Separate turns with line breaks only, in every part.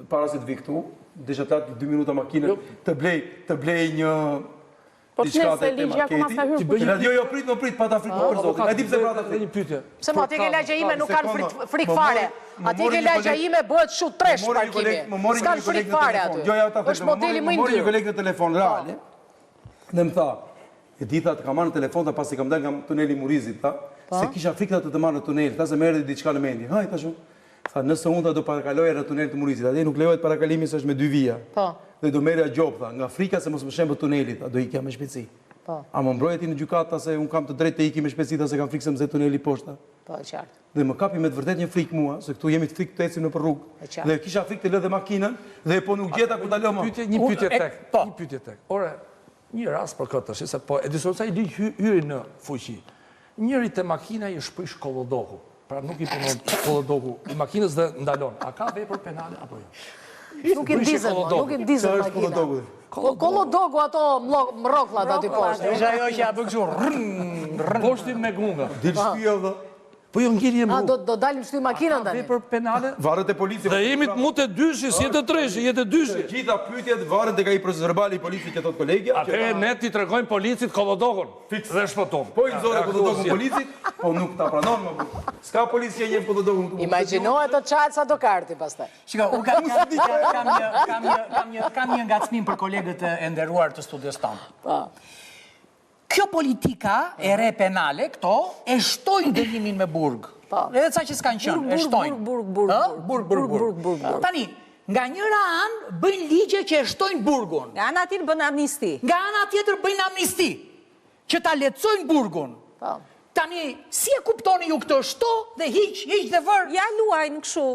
para se të vi këtu, desha të atë 2 minuta makinën, të blej një diçka të marketi. Jo, prit, pa ta frikë për zotin. E di pse pra ta frikë.
Pse mo, atje ke lagja ime nuk kanë frikë fare. Atje ke lagja ime bëhet shumë tresh parkimi. S'kan frikë fare aty. Është modeli më i
ndryrë. Më mori një kolegë në telefon reale, dhe më tha, e dita të kam marrë në telefon, ta pasi kam dalë nga tuneli Murizit, se kisha frikë të marrë në tunel, ta se më erdhi diçka në mendje. Haj, tashu. Tha, nëse unë do parakaloja në tunel të Murizit, atje nuk lejohet parakalimi se është me 2 vija. Dhe do merja gjop, tha, nga frika se mos më shembë tunelit, do ikja me shpejtësi. A më mbrojë ti në gjykata se unë kam të drejtë të iki me shpejtësi, se kam frikë se më zë tuneli poshta. Dhe më kapi me të vërtet një frikë mua, se këtu jemi të frikë të ecim në për rrugë. Dhe kisha frikë të lëdhe makinën, dhe po nuk gjeta ku dalë më.
Një pyetje tek. Ore, një rast për këtë është, se po edisonca i ligjë hyri në fuqi. Njëri te makina i shprish kollodoku. Pra nuk i punon kollodoku i makinës dhe ndalon. A ka vepër penale apo jo?
Nuk i ndizën makina. Kollodoku ato mroklat aty poshtë.
Isha ajo që ja bë kështu.
Poshtin me gunga.
Dil shtëpia dhe.
Po jo ngjerje më.
Do dalim shty makinën tani.
Vepër penale.
Varet e policisë.
Dhe jemi mu të dyshi, si jetë treshi, jetë dyshi.
Gjitha pyetjet varet tek ai proces verbali i policisë që thot kolegja.
Atëherë ne ti tregojmë policit kollodokun. Dhe shpëton.
Po i nxorë kollodokun policit, po nuk ta pranon më. S'ka policia që jep kollodokun këtu.
Imagjinoje ato çajca do karti pastaj.
Shiko, kam një ngacmim për kolegët e nderuar të studios tonë. Kjo politika e re penale, këto, e shtojnë dënimin me burg. Edhe ca që s'kanë qënë, e shtojnë. Burg. Tani, nga njëra anë, bëjnë ligje që e shtojnë burgun.
Nga ana tjetër bën amnisti.
Nga ana tjetër bëjnë amnisti, që ta lehtësojnë burgun. Tani, si e kuptoni ju këtë shto dhe hiq dhe vër?
Ja luajnë këshu,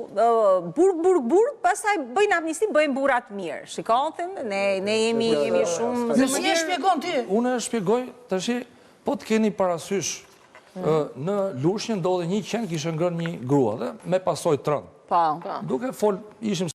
burg, pastaj bëjnë amnistin, bëjnë burat mirë. Shikontën, ne jemi shumë...
Në si e shpjegon ti?
Unë e shpjegoj, të shi, po të keni parasysh, në Lushnjë ndodhe një qenë kishë ngrënë një grua dhe me pasoj trënë. Duke fol, ishim